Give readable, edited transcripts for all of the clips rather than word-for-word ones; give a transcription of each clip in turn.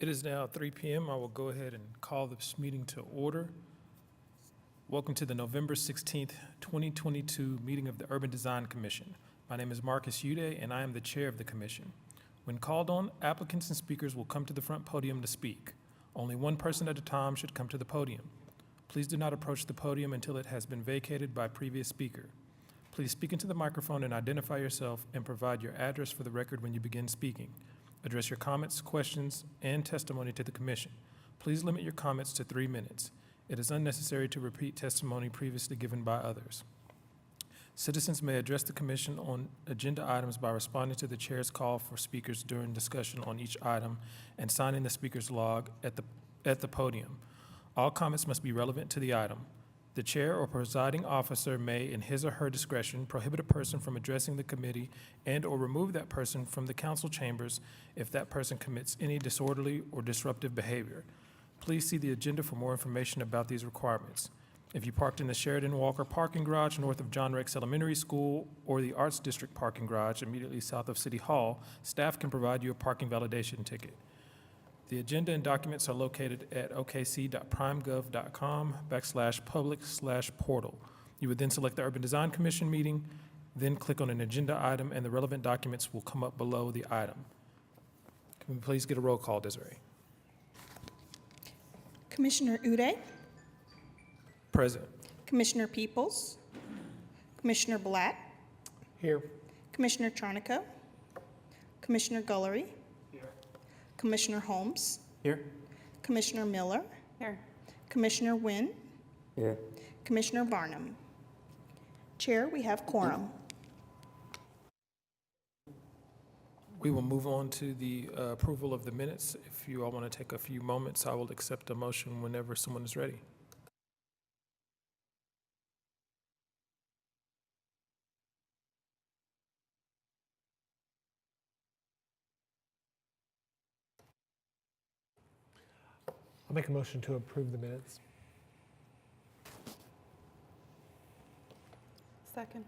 It is now 3 p.m. I will go ahead and call this meeting to order. Welcome to the November 16th, 2022 meeting of the Urban Design Commission. My name is Marcus Uday, and I am the chair of the commission. When called on, applicants and speakers will come to the front podium to speak. Only one person at a time should come to the podium. Please do not approach the podium until it has been vacated by a previous speaker. Please speak into the microphone and identify yourself and provide your address for the record when you begin speaking. Address your comments, questions, and testimony to the commission. Please limit your comments to 3 minutes. It is unnecessary to repeat testimony previously given by others. Citizens may address the commission on agenda items by responding to the chair's call for speakers during discussion on each item and signing the speaker's log at the podium. All comments must be relevant to the item. The chair or presiding officer may, in his or her discretion, prohibit a person from addressing the committee and/or remove that person from the council chambers if that person commits any disorderly or disruptive behavior. Please see the agenda for more information about these requirements. If you parked in the Sheridan Walker parking garage north of John Rex Elementary School or the Arts District parking garage immediately south of City Hall, staff can provide you a parking validation ticket. The agenda and documents are located at okc.primegov.com/public/portal. You would then select the Urban Design Commission meeting, then click on an agenda item, and the relevant documents will come up below the item. Can we please get a roll call, Desiree? Commissioner Uday, Present. Commissioner Peoples, Commissioner Black, Here. Commissioner Charnico, Commissioner Gullery, Commissioner Holmes, Here. Commissioner Miller, Here. Commissioner Wynn, Here. Commissioner Varnum. Chair, we have quorum. We will move on to the approval of the minutes. If you all want to take a few moments, I will accept a motion whenever someone is ready. I'll make a motion to approve the minutes. Second.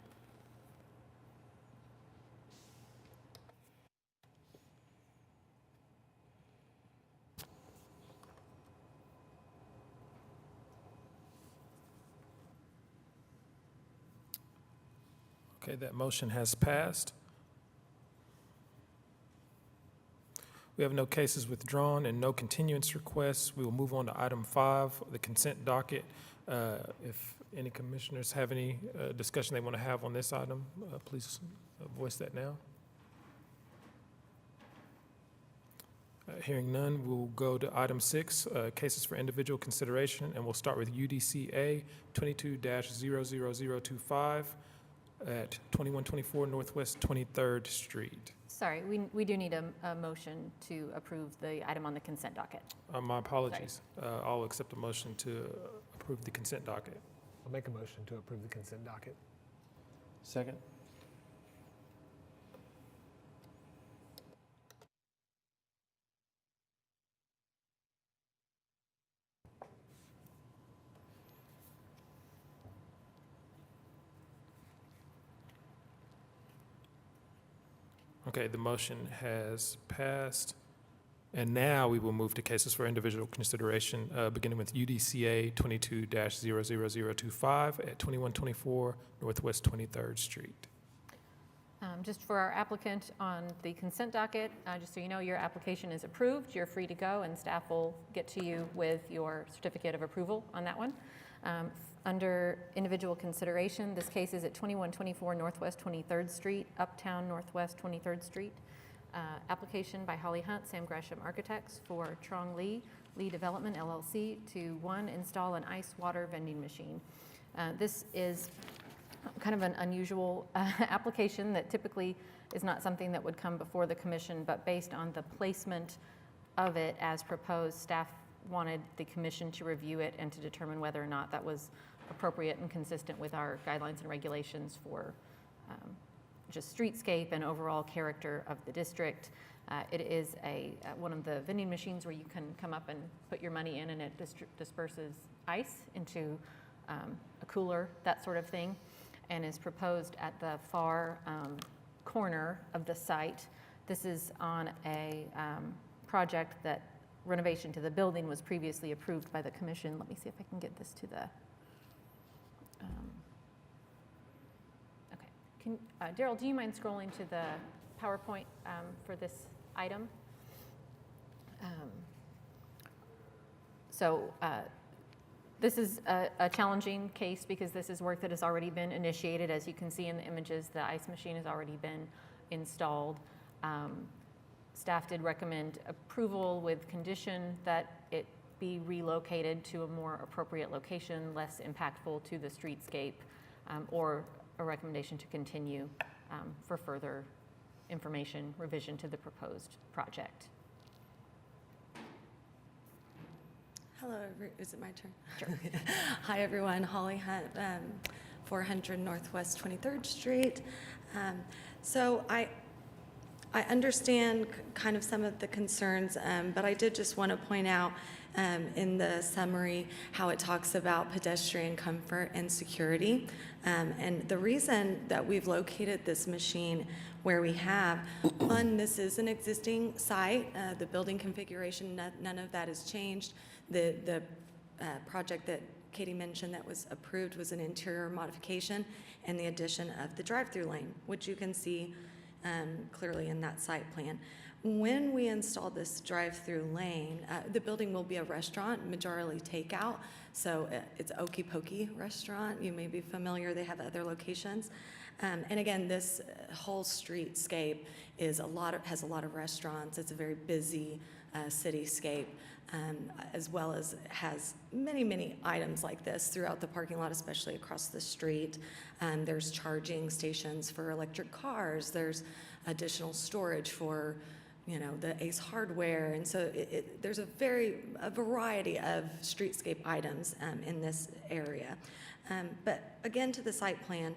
Okay, that motion has passed. We have no cases withdrawn and no continuance requests. We will move on to item 5, the consent docket. If any commissioners have any discussion they want to have on this item, please voice that now. Hearing none, we'll go to item 6, cases for individual consideration, and we'll start with UDCA 22-00025 at 2124 Northwest 23rd Street. Sorry, we do need a motion to approve the item on the consent docket. My apologies. I'll accept a motion to approve the consent docket. I'll make a motion to approve the consent docket. Second. Okay, the motion has passed. And now we will move to cases for individual consideration, beginning with UDCA 22-00025 at 2124 Northwest 23rd Street. Just for our applicant on the consent docket, just so you know, your application is approved. You're free to go, and staff will get to you with your certificate of approval on that one. Under individual consideration, this case is at 2124 Northwest 23rd Street, Uptown Northwest 23rd Street. Application by Holly Hunt, Sam Gresham Architects for Trong Lee Development LLC to install an ice water vending machine. This is kind of an unusual application that typically is not something that would come before the commission, but based on the placement of it as proposed, staff wanted the commission to review it and to determine whether or not that was appropriate and consistent with our guidelines and regulations for just streetscape and overall character of the district. It is one of the vending machines where you can come up and put your money in and it disperses ice into a cooler, that sort of thing, and is proposed at the far corner of the site. This is on a project that renovation to the building was previously approved by the commission. Let me see if I can get this to the, okay. Daryl, do you mind scrolling to the PowerPoint for this item? This is a challenging case because this is work that has already been initiated. As you can see in the images, the ice machine has already been installed. Staff did recommend approval with condition that it be relocated to a more appropriate location, less impactful to the streetscape, or a recommendation to continue for further information revision to the proposed project. Hello, is it my turn? Sure. Hi, everyone. Holly Hunt, 400 Northwest 23rd Street. So I understand kind of some of the concerns, but I did just want to point out in the summary how it talks about pedestrian comfort and security. And the reason that we've located this machine where we have, one, this is an existing site. The building configuration, none of that has changed. The project that Katie mentioned that was approved was an interior modification and the addition of the drive-through lane, which you can see clearly in that site plan. When we install this drive-through lane, the building will be a restaurant, majorly takeout. So it's Okey Pokey Restaurant. You may be familiar. They have other locations. And again, this whole streetscape has a lot of restaurants. It's a very busy cityscape. As well as has many, many items like this throughout the parking lot, especially across the street. There's charging stations for electric cars. There's additional storage for, the Ace Hardware. And so there's a variety of streetscape items in this area. But again, to the site plan,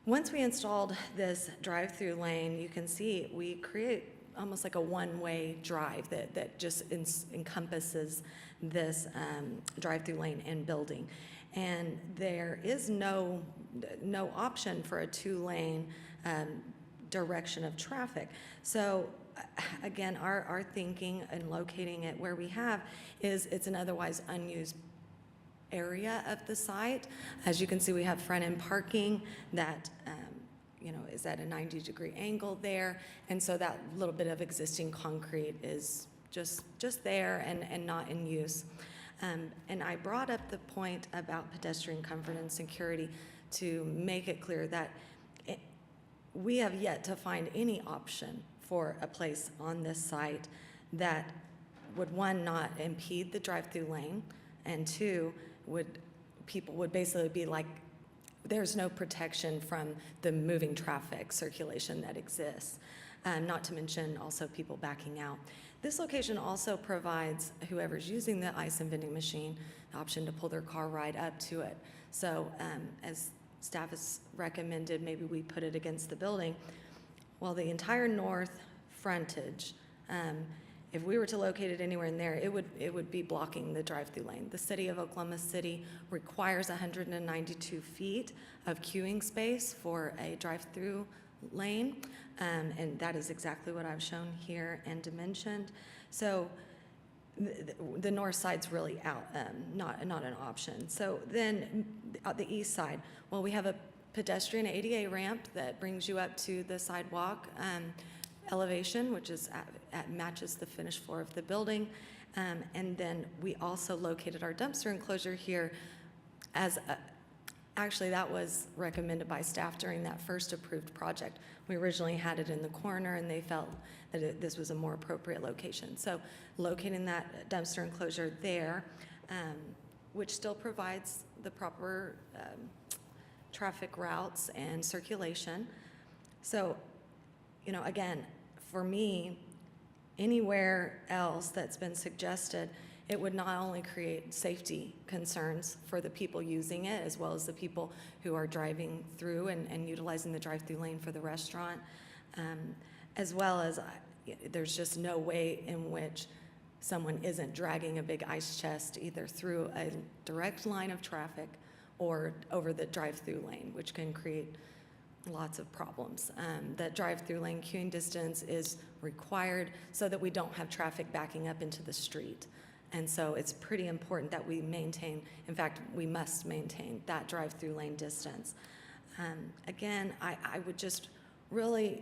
once we installed this drive-through lane, you can see we create almost like a one-way drive that just encompasses this drive-through lane and building. And there is no option for a two-lane direction of traffic. So again, our thinking in locating it where we have is it's an otherwise unused area of the site. As you can see, we have front-end parking that is at a 90-degree angle there. And so that little bit of existing concrete is just there and not in use. And I brought up the point about pedestrian comfort and security to make it clear that we have yet to find any option for a place on this site that would, one, not impede the drive-through lane, and two, people would basically be like, there's no protection from the moving traffic circulation that exists, not to mention also people backing out. This location also provides whoever's using the ice and vending machine the option to pull their car right up to it. So as staff has recommended, maybe we put it against the building. Well, the entire north frontage, if we were to locate it anywhere in there, it would be blocking the drive-through lane. The city of Oklahoma City requires 192 feet of queuing space for a drive-through lane, and that is exactly what I've shown here and dimensioned. So the north side's really out, not an option. So then the east side, well, we have a pedestrian ADA ramp that brings you up to the sidewalk elevation, which is matches the finished floor of the building. And then we also located our dumpster enclosure here actually that was recommended by staff during that first approved project. We originally had it in the corner and they felt that this was a more appropriate location. So locating that dumpster enclosure there, which still provides the proper traffic routes and circulation. So, again, for me, anywhere else that's been suggested, it would not only create safety concerns for the people using it, as well as the people who are driving through and utilizing the drive-through lane for the restaurant, as well as there's just no way in which someone isn't dragging a big ice chest either through a direct line of traffic or over the drive-through lane, which can create lots of problems. That drive-through lane queuing distance is required so that we don't have traffic backing up into the street. And so it's pretty important that we maintain, in fact, we must maintain that drive-through lane distance. Again, I would just really,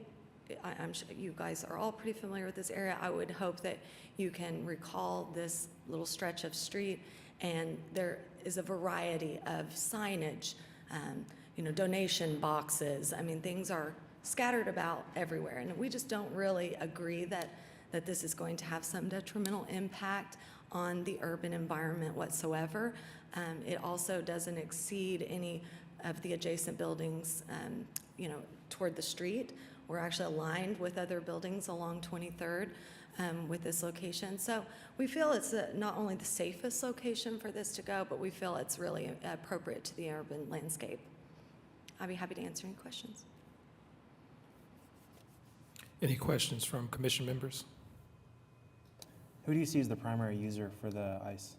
I'm sure you guys are all pretty familiar with this area. I would hope that you can recall this little stretch of street, and there is a variety of signage, donation boxes. I mean, things are scattered about everywhere, and we just don't really agree that this is going to have some detrimental impact on the urban environment whatsoever. It also doesn't exceed any of the adjacent buildings, toward the street. We're actually aligned with other buildings along 23rd with this location. So we feel it's not only the safest location for this to go, but we feel it's really appropriate to the urban landscape. I'd be happy to answer any questions. Any questions from commission members? Who do you see as the primary user for the ice?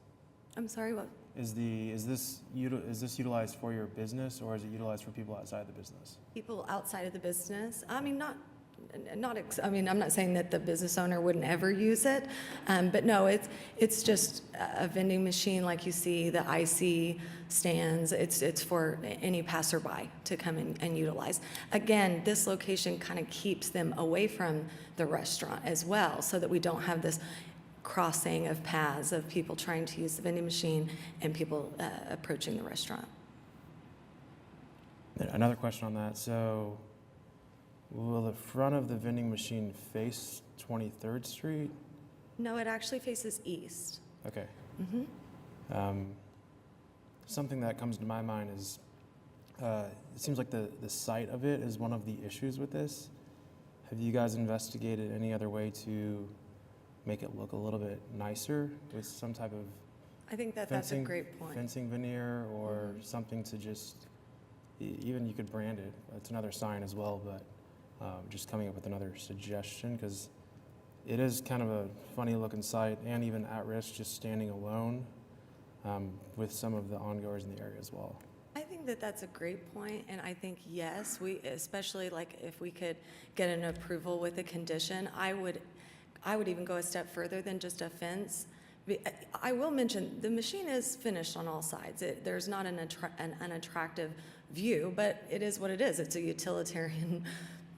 I'm sorry, what? Is this utilized for your business, or is it utilized for people outside the business? People outside of the business? I mean, I'm not saying that the business owner wouldn't ever use it, but no, it's just a vending machine like you see, the IC stands. It's for any passerby to come in and utilize. Again, this location kind of keeps them away from the restaurant as well, so that we don't have this crossing of paths of people trying to use the vending machine and people approaching the restaurant. Another question on that. So will the front of the vending machine face 23rd Street? No, it actually faces east. Okay. Mm-hmm. Something that comes to my mind is it seems like the site of it is one of the issues with this. Have you guys investigated any other way to make it look a little bit nicer with some type of I think that's a great point. fencing veneer or something to just, even you could brand it. It's another sign as well, but just coming up with another suggestion, because it is kind of a funny looking site and even at risk just standing alone with some of the ongoers in the area as well. I think that's a great point, and I think, yes, we, especially like if we could get an approval with a condition, I would even go a step further than just a fence. I will mention, the machine is finished on all sides. There's not an unattractive view, but it is what it is. It's a utilitarian,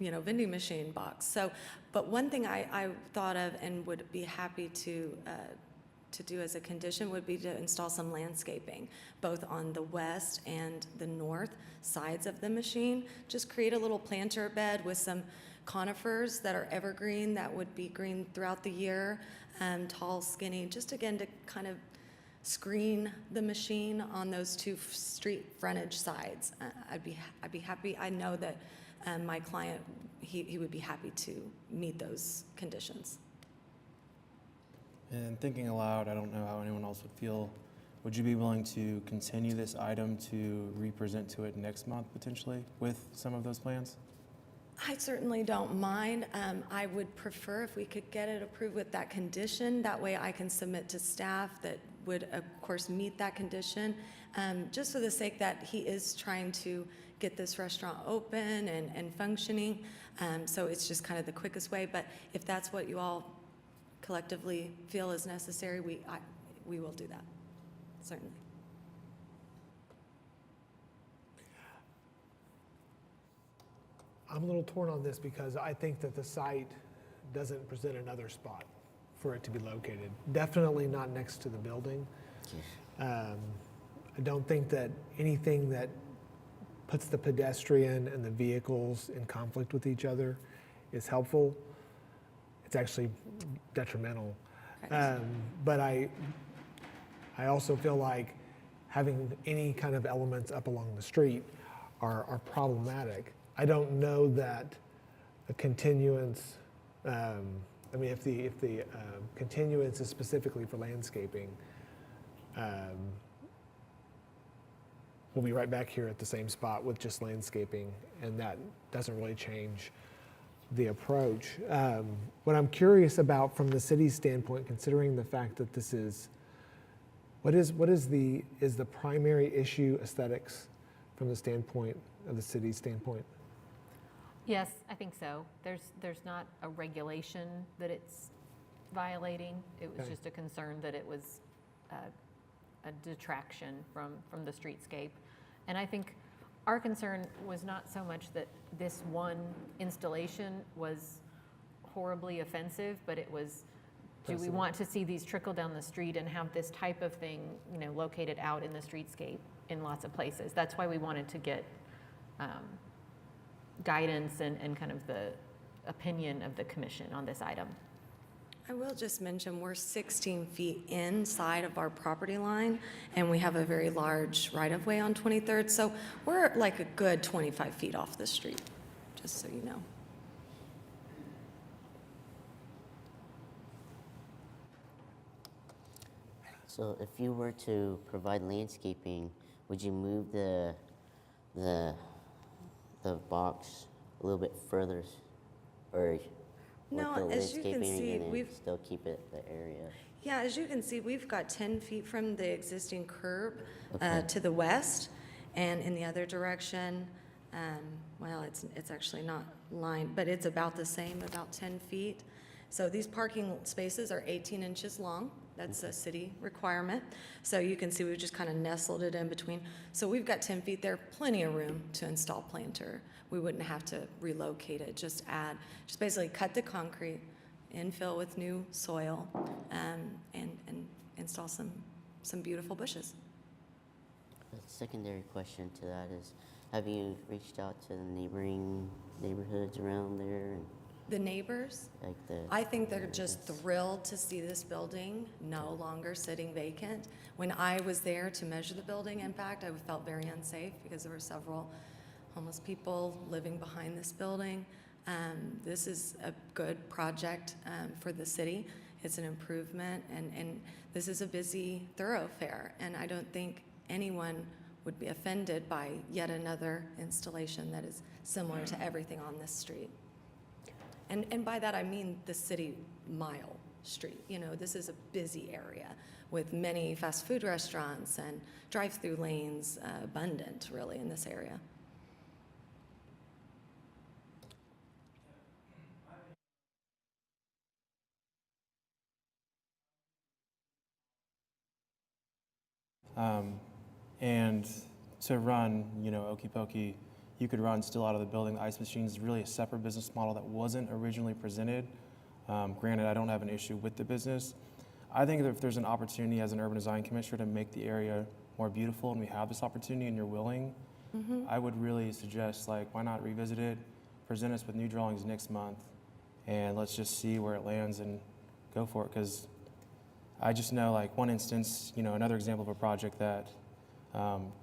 vending machine box. So, but one thing I thought of and would be happy to do as a condition would be to install some landscaping, both on the west and the north sides of the machine. Just create a little planter bed with some conifers that are evergreen, that would be green throughout the year, tall, skinny, just again to kind of screen the machine on those two street frontage sides. I'd be happy. I know that my client, he would be happy to meet those conditions. And thinking aloud, I don't know how anyone else would feel. Would you be willing to continue this item to represent to it next month potentially with some of those plans? I certainly don't mind. I would prefer if we could get it approved with that condition. That way I can submit to staff that would, of course, meet that condition, just for the sake that he is trying to get this restaurant open and functioning. So it's just kind of the quickest way. But if that's what you all collectively feel is necessary, we will do that, certainly. I'm a little torn on this because I think that the site doesn't present another spot for it to be located. Definitely not next to the building. I don't think that anything that puts the pedestrian and the vehicles in conflict with each other is helpful. It's actually detrimental. But I also feel like having any kind of elements up along the street are problematic. I don't know that a continuance, if the continuance is specifically for landscaping, we'll be right back here at the same spot with just landscaping, and that doesn't really change the approach. What I'm curious about from the city's standpoint, considering the fact that this is, is the primary issue aesthetics from the standpoint of the city's standpoint? Yes, I think so. There's not a regulation that it's violating. It was Okay. just a concern that it was a detraction from the streetscape. And I think our concern was not so much that this one installation was horribly offensive, but it was, do we Precedent. want to see these trickle down the street and have this type of thing, located out in the streetscape in lots of places? That's why we wanted to get guidance and kind of the opinion of the commission on this item. I will just mention, we're 16 feet inside of our property line, and we have a very large right-of-way on 23rd, so we're like a good 25 feet off the street, just so you know. So if you were to provide landscaping, would you move the box a little bit further, or No, with the as you can landscaping, see, you're gonna we've- still keep it the area? Yeah, as you can see, we've got 10 feet from the existing curb Okay. to the west, and in the other direction, well, it's actually not lined, but it's about the same, about 10 feet. So these parking spaces are 18 inches long. That's a city requirement. So you can see we've just kind of nestled it in between. So we've got 10 feet there, plenty of room to install planter. We wouldn't have to relocate it, just basically cut the concrete, infill with new soil, and install some beautiful bushes. A secondary question to that is, have you reached out to the neighboring neighborhoods around there, and The neighbors, like the? I think they're just thrilled to see this building no longer sitting vacant. When I was there to measure the building, in fact, I felt very unsafe because there were several homeless people living behind this building. This is a good project for the city. It's an improvement, and this is a busy thoroughfare, and I don't think anyone would be offended by yet another installation that is similar to everything on this street. And by that, I mean the city mile street. This is a busy area with many fast food restaurants and drive-through lanes, abundant, really, in this area. And to run, Okey Pokey, you could run still out of the building. The ice machine is really a separate business model that wasn't originally presented. Granted, I don't have an issue with the business. I think that if there's an opportunity as an urban design commissioner to make the area more beautiful, and we have this opportunity and you're willing, I would really suggest, why not revisit it, present us with new drawings next month, and let's just see where it lands and go for it. Because I just know, one instance, another example of a project that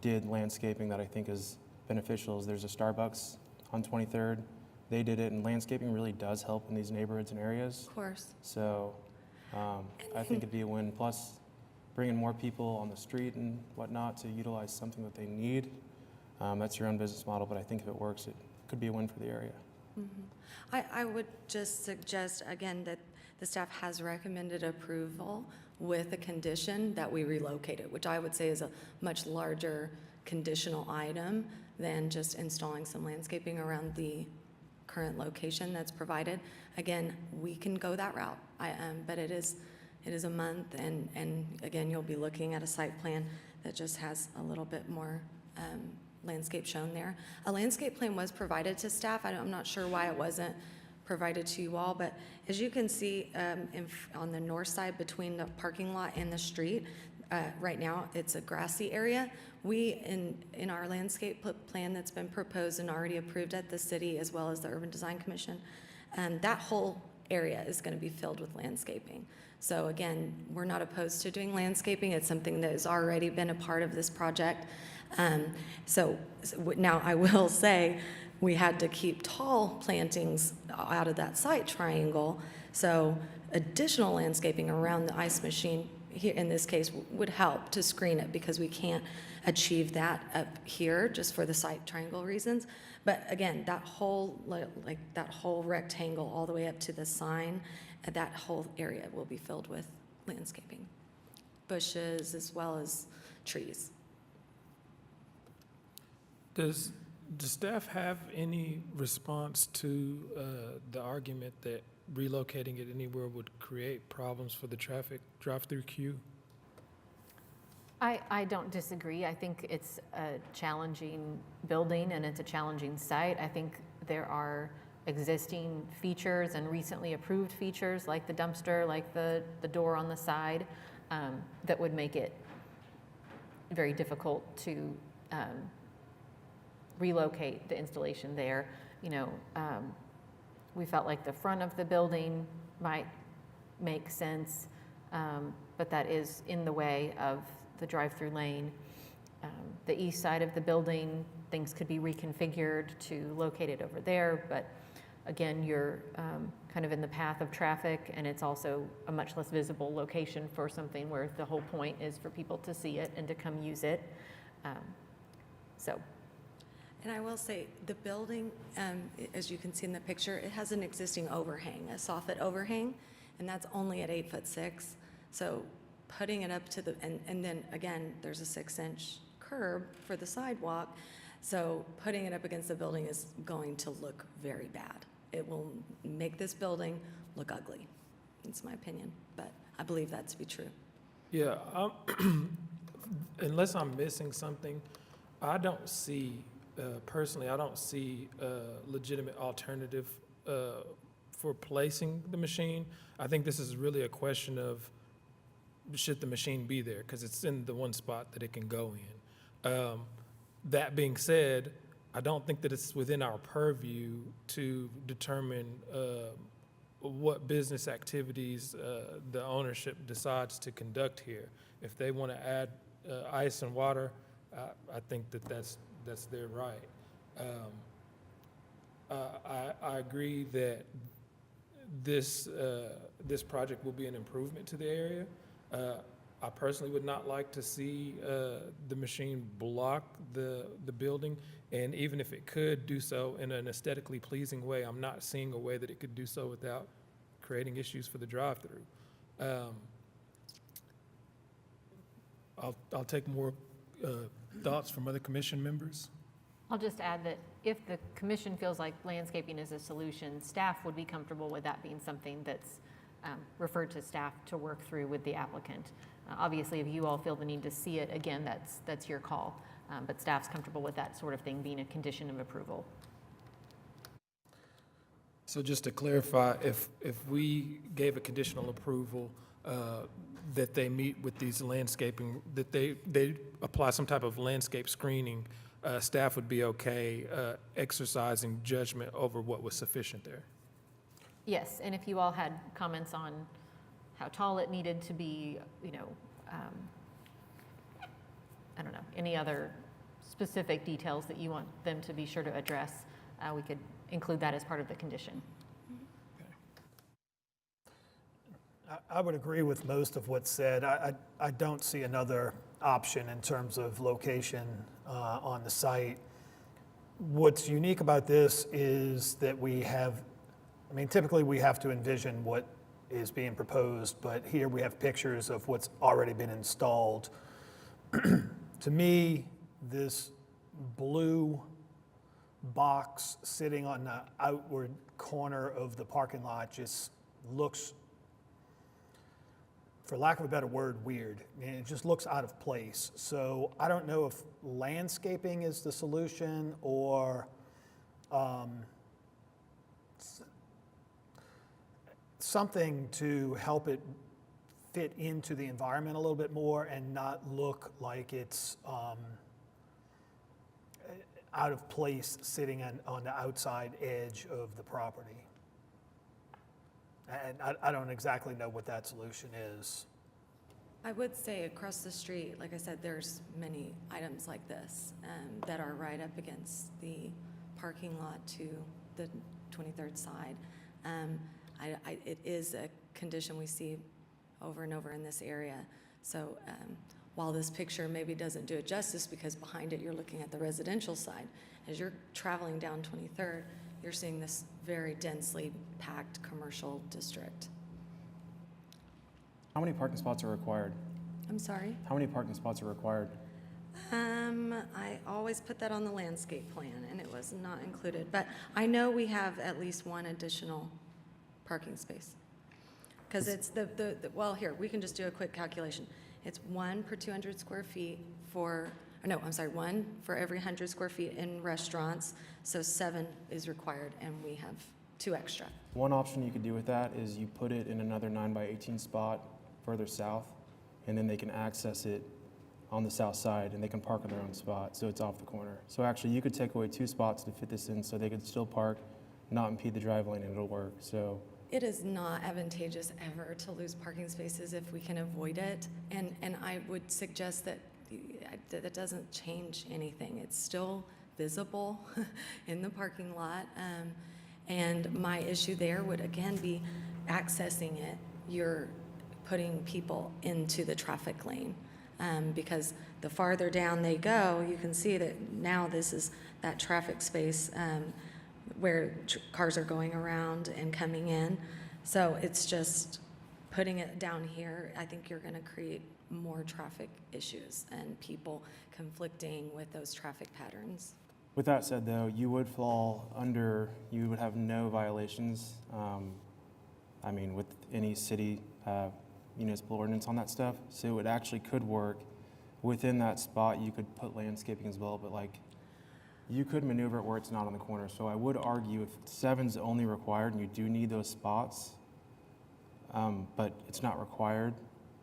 did landscaping that I think is beneficial is there's a Starbucks on 23rd. They did it, and landscaping really does help in these neighborhoods and areas. Of course. So I think it'd be a win. Plus, bringing more people on the street and whatnot to utilize something that they need. That's your own business model, but I think if it works, it could be a win for the area. I would just suggest, again, that the staff has recommended approval with a condition that we relocate it, which I would say is a much larger conditional item than just installing some landscaping around the current location that's provided. Again, we can go that route, but it is a month, and again, you'll be looking at a site plan that just has a little bit more landscape shown there. A landscape plan was provided to staff. I'm not sure why it wasn't provided to you all, but as you can see on the north side between the parking lot and the street, right now it's a grassy area. We, in our landscape plan that's been proposed and already approved at the city as well as the Urban Design Commission, that whole area is going to be filled with landscaping. So again, we're not opposed to doing landscaping. It's something that has already been a part of this project. So now I will say we had to keep tall plantings out of that site triangle. So additional landscaping around the ice machine here in this case would help to screen it, because we can't achieve that up here just for the site triangle reasons. But again, that whole that whole rectangle all the way up to the sign, that whole area will be filled with landscaping, bushes as well as trees. Does Does staff have any response to the argument that relocating it anywhere would create problems for the traffic drive-through queue? I don't disagree. I think it's a challenging building and it's a challenging site. I think there are existing features and recently approved features like the dumpster, like the door on the side, that would make it very difficult to relocate the installation there. You know, we felt like the front of the building might make sense, but that is in the way of the drive-through lane. The east side of the building, things could be reconfigured to locate it over there, but again, you're kind of in the path of traffic, and it's also a much less visible location for something where the whole point is for people to see it and to come use it. So. And I will say, the building, as you can see in the picture, it has an existing overhang, a soffit overhang, and that's only at 8'6". So putting it up to the, and then again, there's a 6-inch curb for the sidewalk. So putting it up against the building is going to look very bad. It will make this building look ugly. It's my opinion, but I believe that to be true. Yeah, unless I'm missing something, I don't see, personally, I don't see a legitimate alternative for placing the machine. I think this is really a question of, should the machine be there? Because it's in the one spot that it can go in. That being said, I don't think that it's within our purview to determine what business activities the ownership decides to conduct here. If they want to add ice and water, I think that that's their right. I agree that this project will be an improvement to the area. I personally would not like to see the machine block the building, and even if it could do so in an aesthetically pleasing way, I'm not seeing a way that it could do so without creating issues for the drive-through. I'll take more thoughts from other commission members. I'll just add that if the commission feels like landscaping is a solution, staff would be comfortable with that being something that's referred to staff to work through with the applicant. Obviously, if you all feel the need to see it, again, that's your call. But staff's comfortable with that sort of thing being a condition of approval. So just to clarify, if we gave a conditional approval that they meet with these landscaping, that they apply some type of landscape screening, staff would be okay exercising judgment over what was sufficient there? Yes, and if you all had comments on how tall it needed to be, you know, I don't know, any other specific details that you want them to be sure to address, we could include that as part of the condition. I would agree with most of what's said. I don't see another option in terms of location on the site. What's unique about this is that we have, I mean, typically we have to envision what is being proposed, but here we have pictures of what's already been installed. To me, this blue box sitting on the outward corner of the parking lot just looks, for lack of a better word, weird. I mean, it just looks out of place. So I don't know if landscaping is the solution or something to help it fit into the environment a little bit more and not look like it's out of place sitting on the outside edge of the property. And I don't exactly know what that solution is. I would say across the street, like I said, there's many items like this that are right up against the parking lot to the 23rd side. It is a condition we see over and over in this area. So while this picture maybe doesn't do it justice because behind it you're looking at the residential side, as you're traveling down 23rd, you're seeing this very densely packed commercial district. How many parking spots are required? I'm sorry? How many parking spots are required? I always put that on the landscape plan, and it was not included. But I know we have at least one additional parking space. Because it's well, here, we can just do a quick calculation. It's 1 per 200 square feet for, or no, I'm sorry, 1 for every 100 square feet in restaurants. So 7 is required, and we have 2 extra. One option you could do with that is you put it in another 9x18 spot further south, and then they can access it on the south side, and they can park in their own spot, so it's off the corner. So actually, you could take away 2 spots to fit this in, so they could still park, not impede the drive lane, and it'll work. So It is not advantageous ever to lose parking spaces if we can avoid it. And I would suggest that that doesn't change anything. It's still visible in the parking lot. And my issue there would again be accessing it. You're putting people into the traffic lane. Because the farther down they go, you can see that now this is that traffic space where cars are going around and coming in. So it's just putting it down here, I think you're gonna create more traffic issues and people conflicting with those traffic patterns. with that said, though, you would fall under, you would have no violations. I mean, with any city municipal ordinance on that stuff. So it actually could work. Within that spot, you could put landscaping as well, but like, you could maneuver it where it's not on the corner. So I would argue if 7's only required and you do need those spots, but it's not required,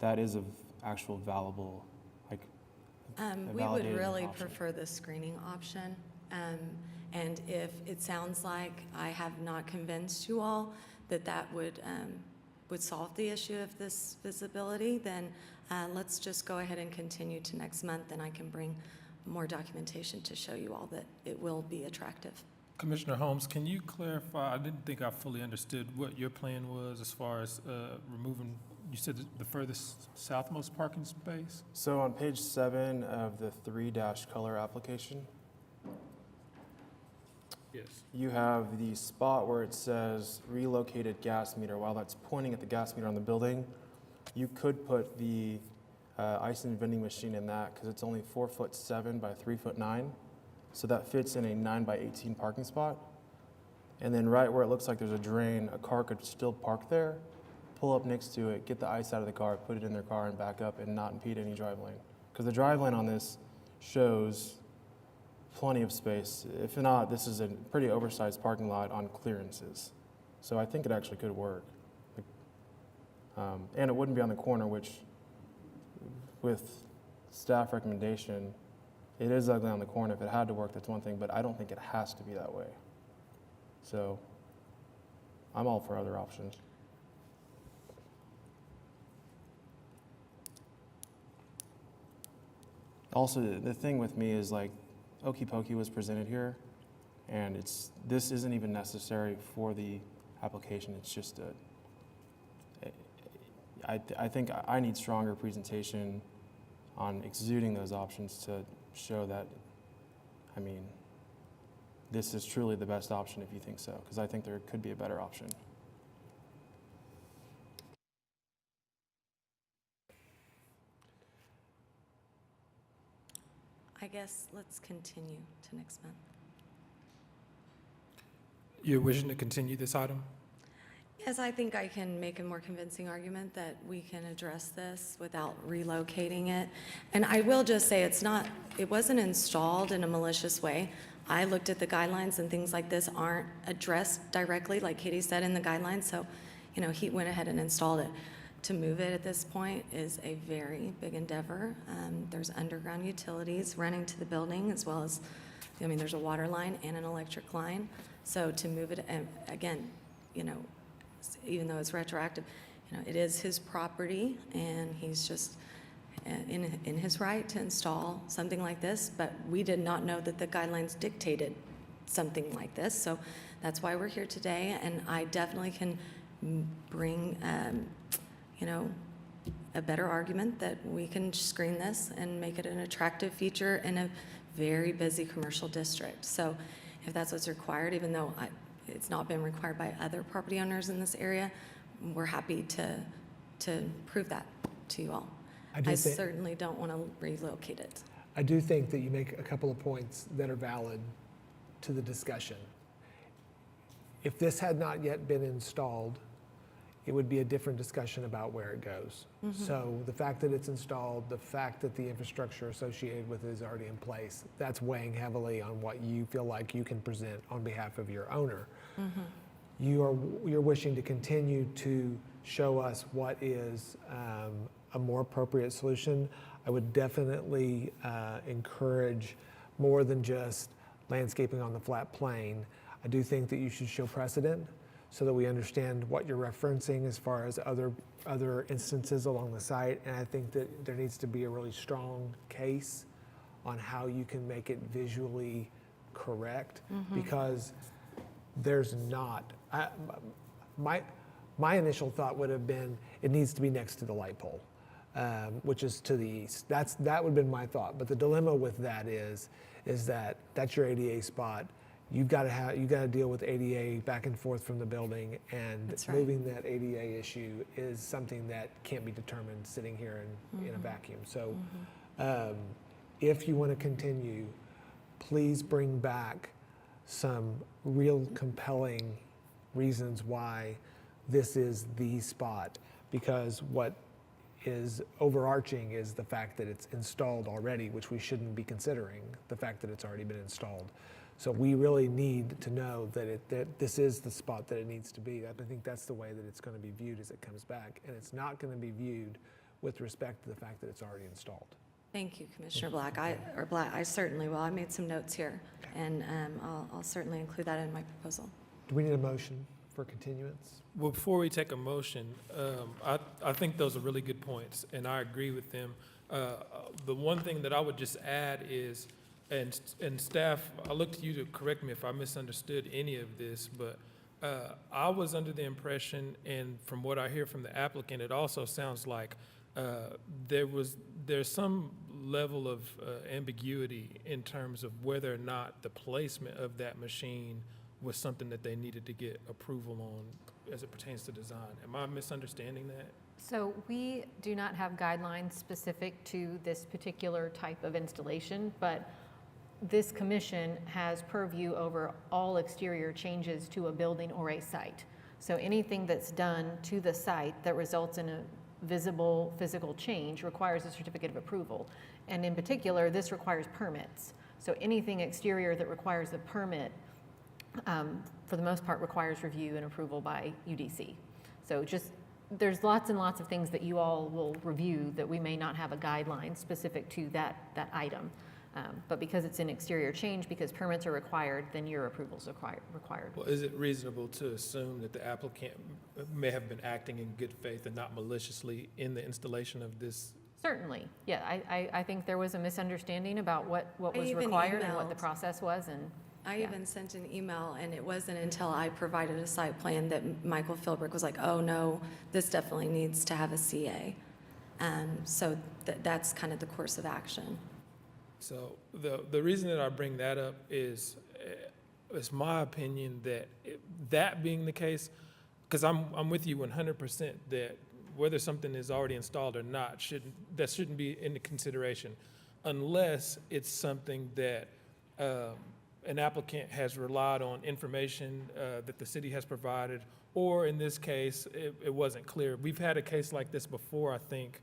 that is a actual valuable, like, a We would validated really option. prefer the screening option. And if it sounds like I have not convinced you all that that would solve the issue of this visibility, then let's just go ahead and continue to next month, and I can bring more documentation to show you all that it will be attractive. Commissioner Holmes, can you clarify, I didn't think I fully understood what your plan was as far as removing, you said the furthest southmost parking space? So on page 7 of the 3- color application, Yes. you have the spot where it says relocated gas meter. While that's pointing at the gas meter on the building, you could put the ice and vending machine in that because it's only 4'7" by 3'9". So that fits in a 9x18 parking spot. And then right where it looks like there's a drain, a car could still park there, pull up next to it, get the ice out of the car, put it in their car and back up and not impede any drive lane. Because the drive lane on this shows plenty of space. If not, this is a pretty oversized parking lot on clearances. So I think it actually could work. And it wouldn't be on the corner, which with staff recommendation, it is ugly on the corner. If it had to work, that's one thing, but I don't think it has to be that way. So I'm all for other options. Also, the thing with me is like, Okey Pokey was presented here, and this isn't even necessary for the application. It's just I think I need stronger presentation on exuding those options to show that, I mean, this is truly the best option if you think so, because I think there could be a better option. I guess let's continue to next month. You're wishing to continue this item? Yes, I think I can make a more convincing argument that we can address this without relocating it. And I will just say it wasn't installed in a malicious way. I looked at the guidelines and things like this aren't addressed directly, like Katie said in the guidelines. So, he went ahead and installed it. To move it at this point is a very big endeavor. There's underground utilities running to the building as well as, there's a water line and an electric line. So to move it, again, even though it's retroactive, it is his property and he's just in his right to install something like this, but we did not know that the guidelines dictated something like this. So that's why we're here today, and I definitely can bring a better argument that we can screen this and make it an attractive feature in a very busy commercial district. So if that's what's required, even though it's not been required by other property owners in this area, we're happy to prove that to you all. I certainly don't want to relocate it. I do think that you make a couple of points that are valid to the discussion. If this had not yet been installed, it would be a different discussion about where it goes. So the fact that it's installed, the fact that the infrastructure associated with it is already in place, that's weighing heavily on what you feel like you can present on behalf of your owner. You're wishing to continue to show us what is a more appropriate solution. I would definitely encourage more than just landscaping on the flat plane. I do think that you should show precedent so that we understand what you're referencing as far as other instances along the site. And I think that there needs to be a really strong case on how you can make it visually correct, because there's not, my initial thought would have been it needs to be next to the light pole, which is to the east. That would have been my thought. But the dilemma with that is that that's your ADA spot. You've got to deal with ADA back and forth from the building, and That's right. moving that ADA issue is something that can't be determined sitting here in a vacuum. So, if you want to continue, please bring back some real compelling reasons why this is the spot, because what is overarching is the fact that it's installed already, which we shouldn't be considering, the fact that it's already been installed. So we really need to know that this is the spot that it needs to be. I think that's the way that it's going to be viewed as it comes back, and it's not going to be viewed with respect to the fact that it's already installed. Thank you, Commissioner Black. I certainly will. I made some notes here, and I'll certainly include that in my proposal. Do we need a motion for continuance? Well, before we take a motion, I think those are really good points, and I agree with them. The one thing that I would just add is, and staff, I look to you to correct me if I misunderstood any of this, but I was under the impression, and from what I hear from the applicant, it also sounds like there's some level of ambiguity in terms of whether or not the placement of that machine was something that they needed to get approval on as it pertains to design. Am I misunderstanding that? So we do not have guidelines specific to this particular type of installation, but this commission has purview over all exterior changes to a building or a site. So anything that's done to the site that results in a visible physical change requires a certificate of approval. And in particular, this requires permits. So anything exterior that requires a permit, for the most part, requires review and approval by UDC. So there's lots and lots of things that you all will review that we may not have a guideline specific to that item. But because it's an exterior change, because permits are required, then your approval's required. Well, is it reasonable to assume that the applicant may have been acting in good faith and not maliciously in the installation of this? Certainly, yeah. I think there was a misunderstanding about what I was even required and what the emailed. process was, and I yeah. even sent an email, and it wasn't until I provided a site plan that Michael Philbrick was like, oh, no, this definitely needs to have a CA. So that's kind of the course of action. So the reason that I bring that up is, it's my opinion that that being the case, because I'm with you 100% that whether something is already installed or not shouldn't be in the consideration, unless it's something that an applicant has relied on information that the city has provided, or in this case, it wasn't clear. We've had a case like this before, I think.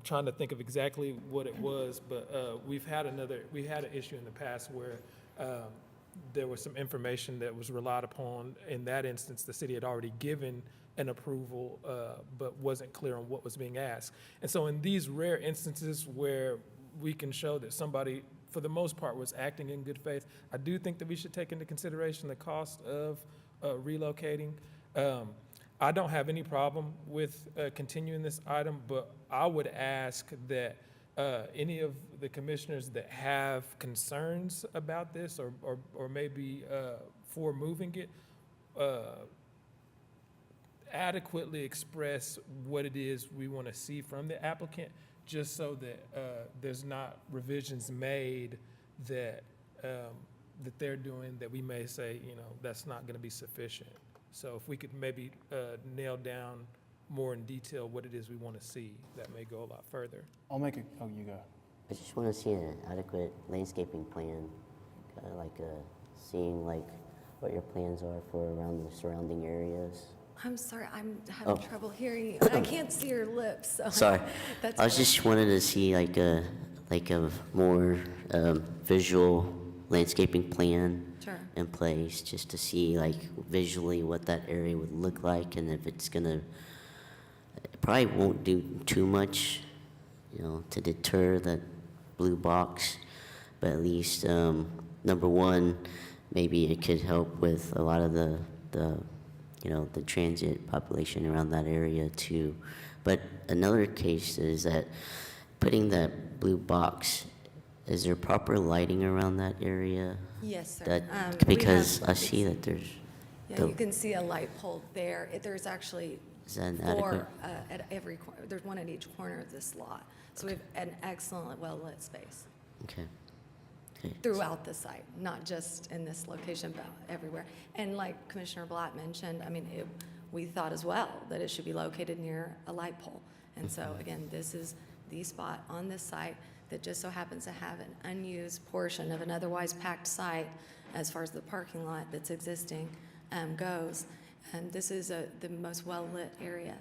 Trying to think of exactly what it was, but we had an issue in the past where there was some information that was relied upon. In that instance, the city had already given an approval, but wasn't clear on what was being asked. And so in these rare instances where we can show that somebody, for the most part, was acting in good faith, I do think that we should take into consideration the cost of relocating. I don't have any problem with continuing this item, but I would ask that any of the commissioners that have concerns about this or maybe for moving it, adequately express what it is we want to see from the applicant, just so that there's not revisions made that they're doing that we may say, that's not going to be sufficient. So if we could maybe nail down more in detail what it is we want to see, that may go a lot further. I'll make it, oh, you go. I just want to see an adequate landscaping plan, seeing like what your plans are for around the surrounding areas. I'm sorry, I'm having Oh. trouble hearing you. I can't see your lips. So Sorry, That's I was okay. just wanted to see like a more visual landscaping plan Sure. in place, just to see like visually what that area would look like, and if it's gonna, it probably won't do too much, to deter that blue box, but at least number one, maybe it could help with a lot of the transit population around that area too. But another case is that putting that blue box, is there proper lighting around that area? Yes, sir. That, We because have- I see that there's, Yeah, you can see a light pole there. There's actually is that four inadequate? at every corner. There's one at each corner of this lot. So we have an excellent, well-lit space Okay. Okay. throughout the site, not just in this location, but everywhere. And like Commissioner Blatt mentioned, I mean, we thought as well that it should be located near a light pole. And so again, this is the spot on this site that just so happens to have an unused portion of an otherwise packed site as far as the parking lot that's existing goes. And this is the most well-lit area.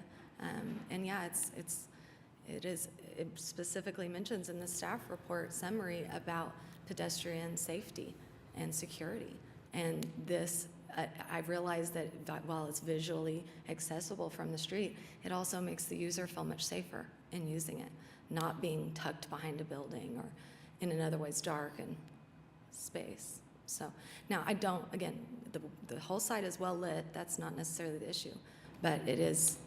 And yeah, it specifically mentions in the staff report summary about pedestrian safety and security. And this, I've realized that while it's visually accessible from the street, it also makes the user feel much safer in using it, not being tucked behind a building or in an otherwise darkened space. So now again, the whole site is well lit. That's not necessarily the issue, but it is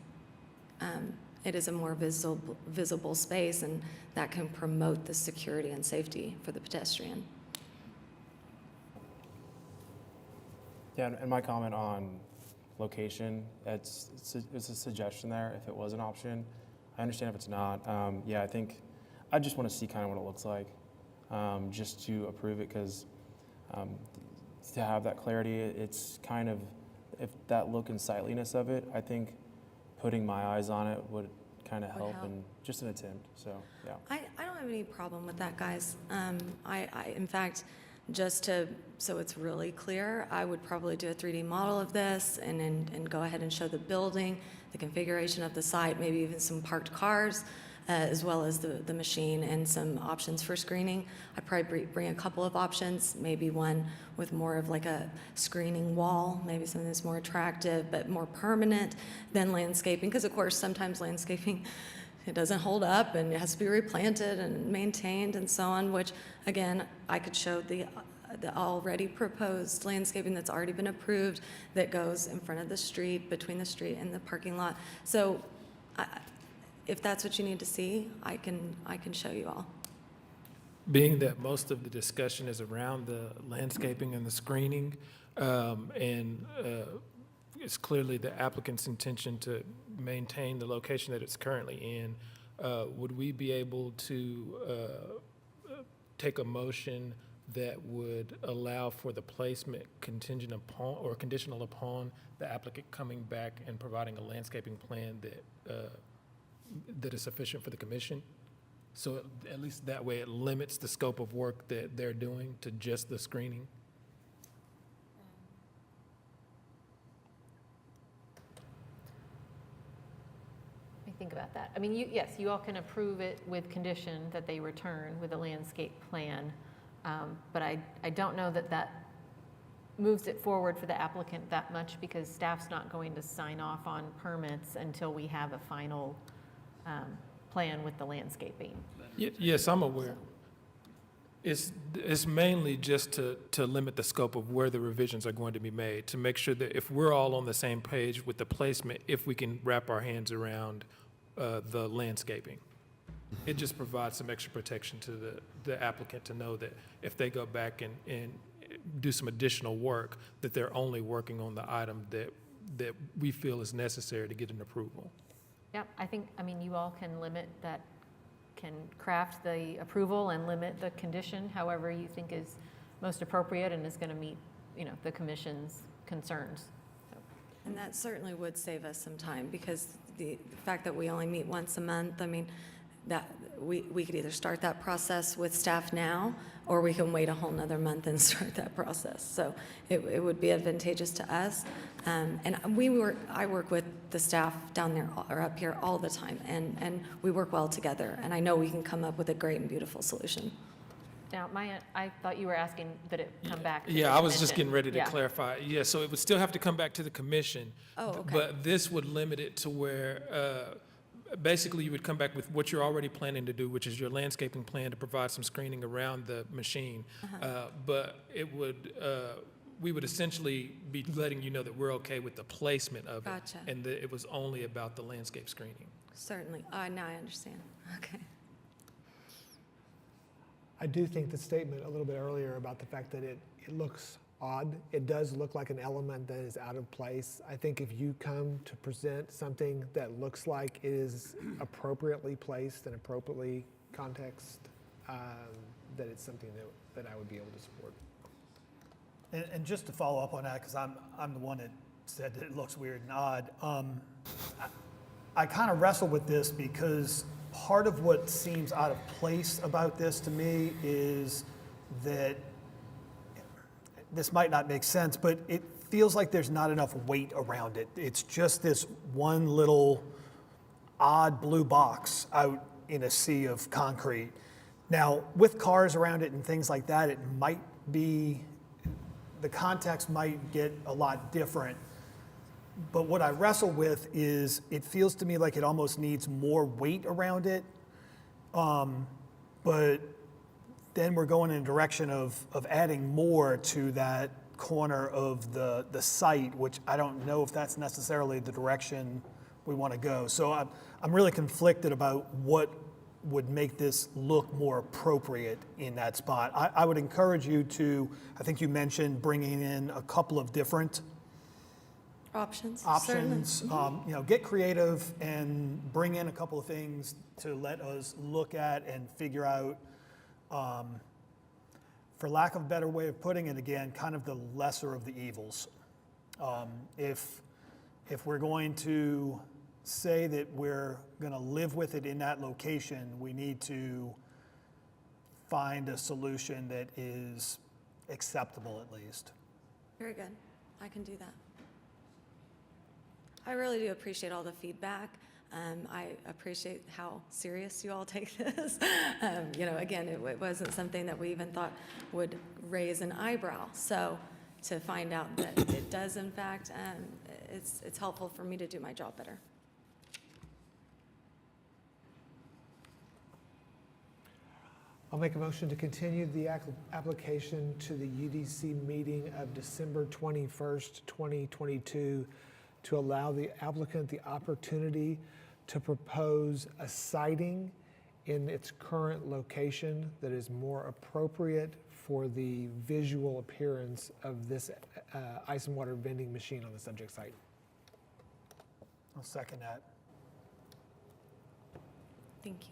a more visible space, and that can promote the security and safety for the pedestrian. Yeah, and my comment on location, it's a suggestion there if it was an option. I understand if it's not. Yeah, I think I just want to see kind of what it looks like, just to approve it, because to have that clarity, it's kind of, if that look and sightliness of it, I think putting my eyes on it would kind of Would help, help. and just an attempt. So yeah. I don't have any problem with that, guys. In fact, so it's really clear, I would probably do a 3D model of this and go ahead and show the building, the configuration of the site, maybe even some parked cars, as well as the machine and some options for screening. I'd probably bring a couple of options, maybe one with more of like a screening wall, maybe something that's more attractive but more permanent than landscaping, because of course sometimes landscaping, it doesn't hold up and it has to be replanted and maintained and so on, which again, I could show the already proposed landscaping that's already been approved that goes in front of the street, between the street and the parking lot. So if that's what you need to see, I can show you all. Being that most of the discussion is around the landscaping and the screening, and it's clearly the applicant's intention to maintain the location that it's currently in, would we be able to take a motion that would allow for the placement contingent upon or conditional upon the applicant coming back and providing a landscaping plan that is sufficient for the commission? So at least that way it limits the scope of work that they're doing to just the screening? Let me think about that. I mean, yes, you all can approve it with condition that they return with a landscape plan, but I don't know that moves it forward for the applicant that much, because staff's not going to sign off on permits until we have a final plan with the landscaping. Yes, I'm aware. It's mainly just to limit the scope of where the revisions are going to be made, to make sure that if we're all on the same page with the placement, if we can wrap our hands around the landscaping. It just provides some extra protection to the applicant to know that if they go back and do some additional work, that they're only working on the item that we feel is necessary to get an approval. Yep, I mean, you all can limit that, can craft the approval and limit the condition however you think is most appropriate and is going to meet, the commission's concerns. So, And that certainly would save us some time, because the fact that we only meet once a month, I mean, that we could either start that process with staff now, or we can wait a whole nother month and start that process. So it would be advantageous to us. And I work with the staff down there or up here all the time, and we work well together. And I know we can come up with a great and beautiful solution. Now, Maya, I thought you were asking that it come back. to the Yeah, I was just commission. getting ready to Yeah. clarify. Yeah, so it would still have to come back to the commission. Oh, okay. But this would limit it to where, basically, you would come back with what you're already planning to do, which is your landscaping plan to provide some screening around the machine. But it would, we would essentially be letting you know that we're okay with the placement of it. Gotcha. And that it was only about the landscape screening. Certainly. Now I understand. Okay. I do think the statement a little bit earlier about the fact that it looks odd, it does look like an element that is out of place. I think if you come to present something that looks like it is appropriately placed and appropriately context, that it's something that I would be able to support. And just to follow up on that, because I'm the one that said that it looks weird and odd. I kind of wrestle with this because part of what seems out of place about this to me is that this might not make sense, but it feels like there's not enough weight around it. It's just this one little odd blue box out in a sea of concrete. Now, with cars around it and things like that, it might be, the context might get a lot different. But what I wrestle with is it feels to me like it almost needs more weight around it. But then we're going in a direction of adding more to that corner of the site, which I don't know if that's necessarily the direction we want to go. So I'm really conflicted about what would make this look more appropriate in that spot. I would encourage you to, I think you mentioned bringing in a couple of different Options? options. Get creative and bring in a couple of things to let us look at and figure out, for lack of a better way of putting it again, kind of the lesser of the evils. If we're going to say that we're going to live with it in that location, we need to find a solution that is acceptable at least. Very good. I can do that. I really do appreciate all the feedback. I appreciate how serious you all take this. Again, it wasn't something that we even thought would raise an eyebrow. So to find out that it does, in fact, it's helpful for me to do my job better. I'll make a motion to continue the application to the UDC meeting of December 21st, 2022, to allow the applicant the opportunity to propose a siting in its current location that is more appropriate for the visual appearance of this ice and water vending machine on the subject site. I'll second that. Thank you.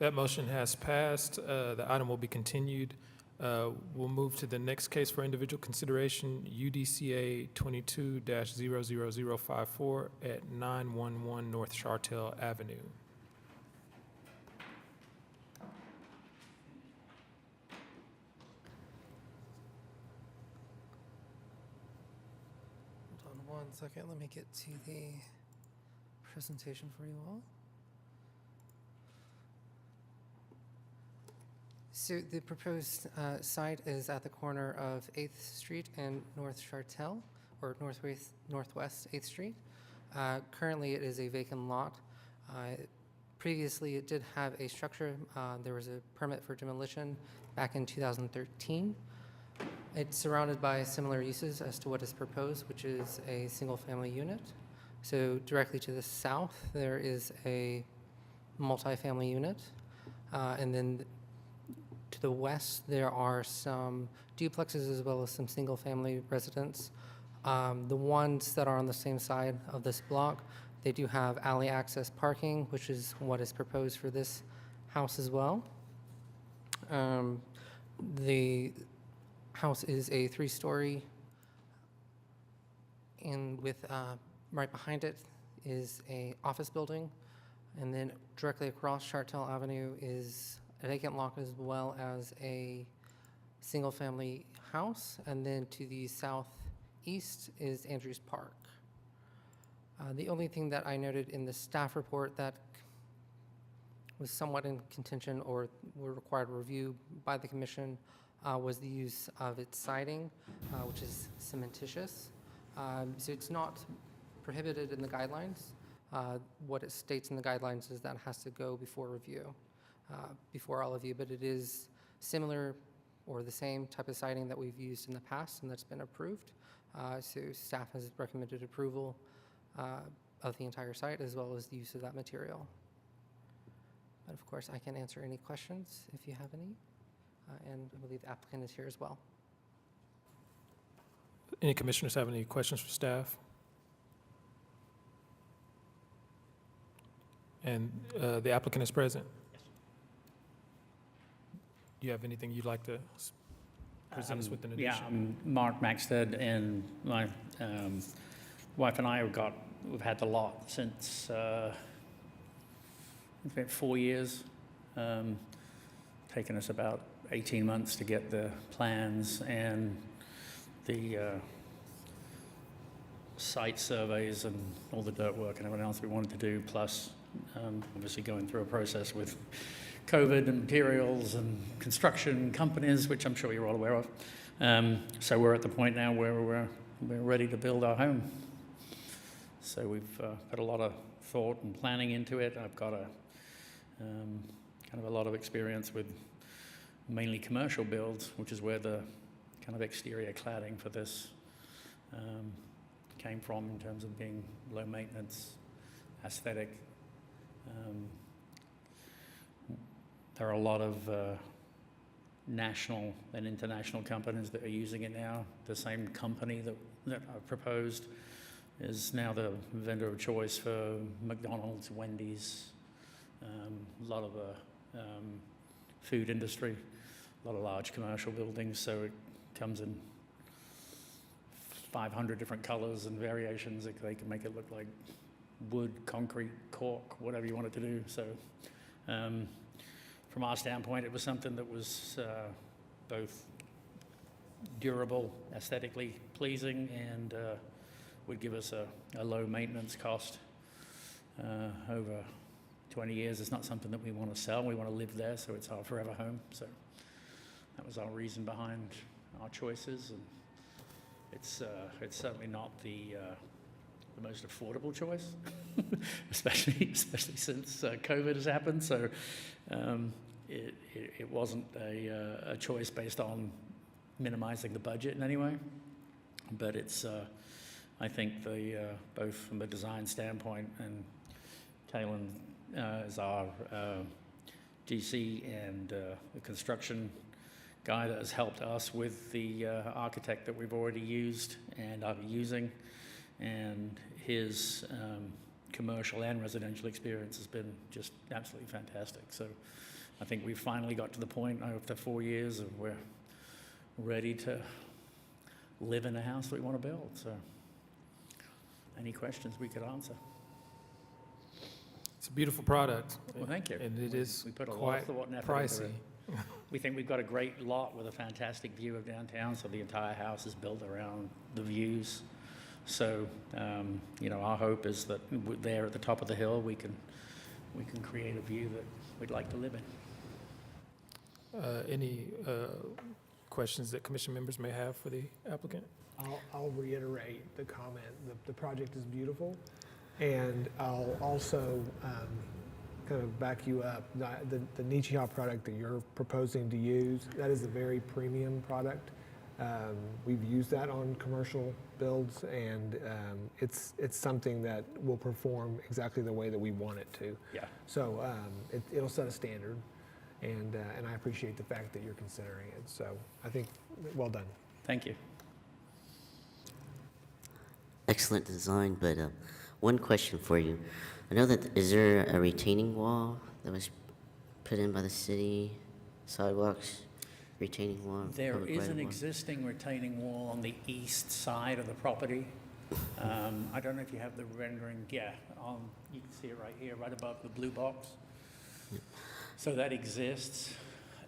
That motion has passed. The item will be continued. We'll move to the next case for individual consideration, UDCA 22-00054 at 911 North Chartel Avenue. Hold on one second. Let me get to the presentation for you all. So the proposed site is at the corner of 8th Street and North Chartel, or Northwest 8th Street. Currently, it is a vacant lot. Previously, it did have a structure. There was a permit for demolition back in 2013. It's surrounded by similar uses as to what is proposed, which is a single-family unit. So directly to the south, there is a multifamily unit, and then To the west, there are some duplexes as well as some single-family residents. The ones that are on the same side of this block, they do have alley access parking, which is what is proposed for this house as well. The house is a 3-story, and with right behind it is a office building, and then directly across Chartel Avenue is a vacant lot as well as a single-family house, and then to the southeast is Andrews Park. The only thing that I noted in the staff report that was somewhat in contention or required review by the commission was the use of its siding, which is cementitious. So it's not prohibited in the guidelines. What it states in the guidelines is that it has to go before review, before all of you, but it is similar or the same type of siding that we've used in the past and that's been approved. So staff has recommended approval of the entire site as well as the use of that material. But of course, I can answer any questions if you have any, and I believe the applicant is here as well. Any commissioners have any questions for staff? And the applicant is present. Do you have anything you'd like to present us with in addition? Yeah, I'm Mark Maxted, and my wife and I we've had the lot since it's been 4 years. Taken us about 18 months to get the plans and the site surveys and all the dirt work and everything else we wanted to do, plus obviously going through a process with COVID and materials and construction companies, which I'm sure you're all aware of. So we're at the point now where we're ready to build our home. So we've put a lot of thought and planning into it. I've got kind of a lot of experience with mainly commercial builds, which is where the kind of exterior cladding for this came from in terms of being low maintenance, aesthetic. There are a lot of national and international companies that are using it now. The same company that I proposed is now the vendor of choice for McDonald's, Wendy's, a lot of the food industry, a lot of large commercial buildings. So it comes in 500 different colors and variations. They can make it look like wood, concrete, cork, whatever you want it to do. So from our standpoint, it was something that was both durable, aesthetically pleasing, and would give us a low maintenance cost over 20 years. It's not something that we want to sell. We want to live there, so it's our forever home. So that was our reason behind our choices. And it's certainly not the most affordable choice, especially since COVID has happened. So it wasn't a choice based on minimizing the budget in any way, but it's I think both from the design standpoint, and Kaylin is our GC and the construction guy that has helped us with the architect that we've already used and are using, and his commercial and residential experience has been just absolutely fantastic. So I think we've finally got to the point after 4 years of we're ready to live in a house that we want to build. So any questions we could answer? It's a beautiful product. Well, thank you. And it is We put a lot quite of thought and effort into pricey. it. We think we've got a great lot with a fantastic view of downtown, so the entire house is built around the views. So, our hope is that there at the top of the hill, we can create a view that we'd like to live in. Any questions that commission members may have for the applicant? I'll reiterate the comment. The project is beautiful, and I'll also kind of back you up. The Nichia product that you're proposing to use, that is a very premium product. We've used that on commercial builds, and it's something that will perform exactly the way that we want it to. Yeah. So it'll set a standard, And I appreciate the fact that you're considering it. So I think, well done. Thank you. Excellent design, but one question for you. I know that, is there a retaining wall that was put in by the city, sidewalks, retaining wall? There public is right an of way? existing retaining wall on the east side of the property. I don't know if you have the rendering. Yeah, you can see it right here, right above the blue box. So that exists.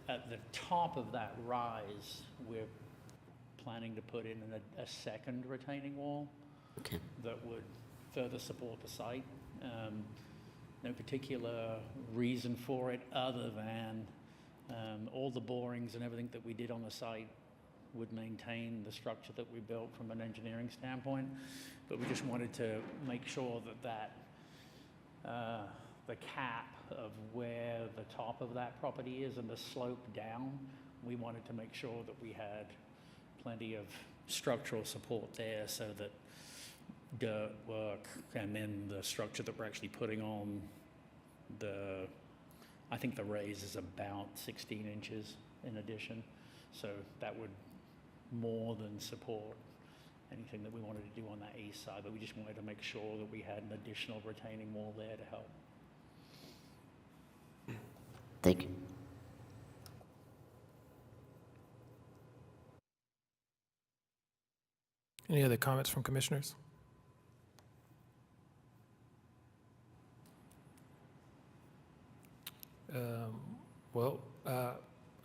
At the top of that rise, we're planning to put in a second retaining wall Okay. that would further support the site. No particular reason for it other than all the borings and everything that we did on the site would maintain the structure that we built from an engineering standpoint. But we just wanted to make sure that the cap of where the top of that property is and the slope down, we wanted to make sure that we had plenty of structural support there so that dirt work and then the structure that we're actually putting on I think the raise is about 16 inches in addition. So that would more than support anything that we wanted to do on that east side, but we just wanted to make sure that we had an additional retaining wall there to help. Thank you. Any other comments from commissioners?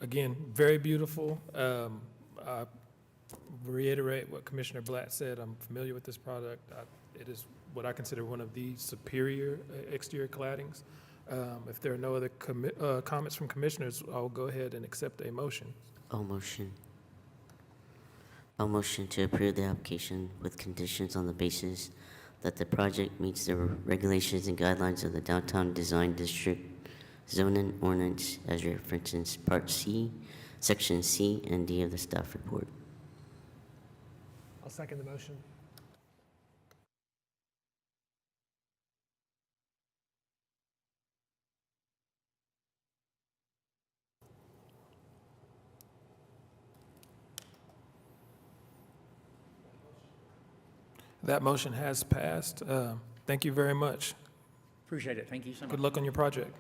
Again, very beautiful. I reiterate what Commissioner Blatt said. I'm familiar with this product. It is what I consider one of the superior exterior claddings. If there are no other comments from commissioners, I'll go ahead and accept a motion. I'll motion to approve the application with conditions on the basis that the project meets the regulations and guidelines of the Downtown Design District zoning ordinance as referenced in Part C, Section C and D of the staff report. I'll second the motion. That motion has passed. Thank you very much. Appreciate it. Thank you so much. Good luck on your project.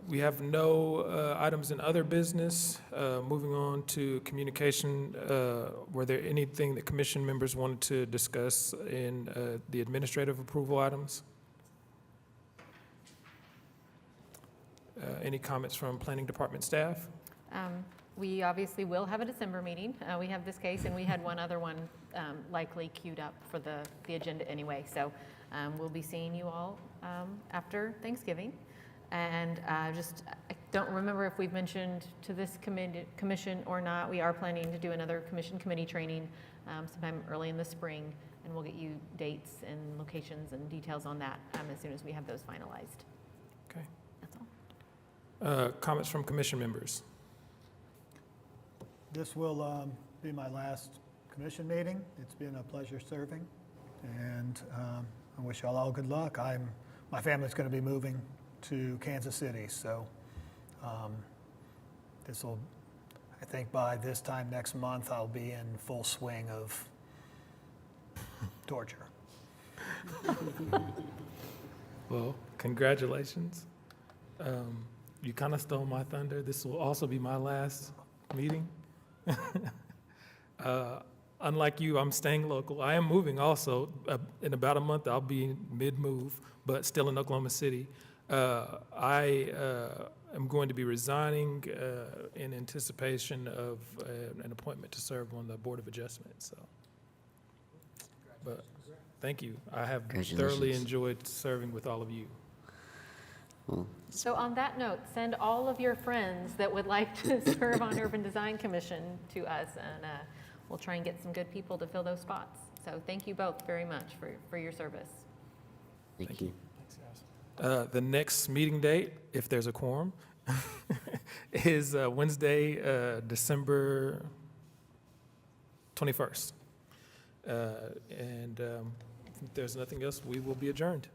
We have no items in other business. Moving on to communication, were there anything that commission members wanted to discuss in the administrative approval items? Any comments from planning department staff? We obviously will have a December meeting. We have this case, and we had one other one likely queued up for the agenda anyway. So we'll be seeing you all after Thanksgiving. And I don't remember if we've mentioned to this commission or not. We are planning to do another committee training sometime early in the spring, and we'll get you dates and locations and details on that as soon as we have those finalized. Okay. That's all. Comments from commission members? This will be my last commission meeting. It's been a pleasure serving, and I wish y'all all good luck. My family's going to be moving to Kansas City, so I think by this time next month, I'll be in full swing of torture. Well, congratulations. You kind of stole my thunder. This will also be my last meeting. Unlike you, I'm staying local. I am moving also. In about a month, I'll be mid-move, but still in Oklahoma City. I am going to be resigning in anticipation of an appointment to serve on the Board of Adjustment, so. But thank you. I have thoroughly Congratulations. enjoyed serving with all of you. Well, So on that note, send all of your friends that would like to serve on Urban Design Commission to us, and we'll try and get some good people to fill those spots. So thank you both very much for your service. thank you. The next meeting date, if there's a quorum, is Wednesday, December 21st. And if there's nothing else, we will be adjourned.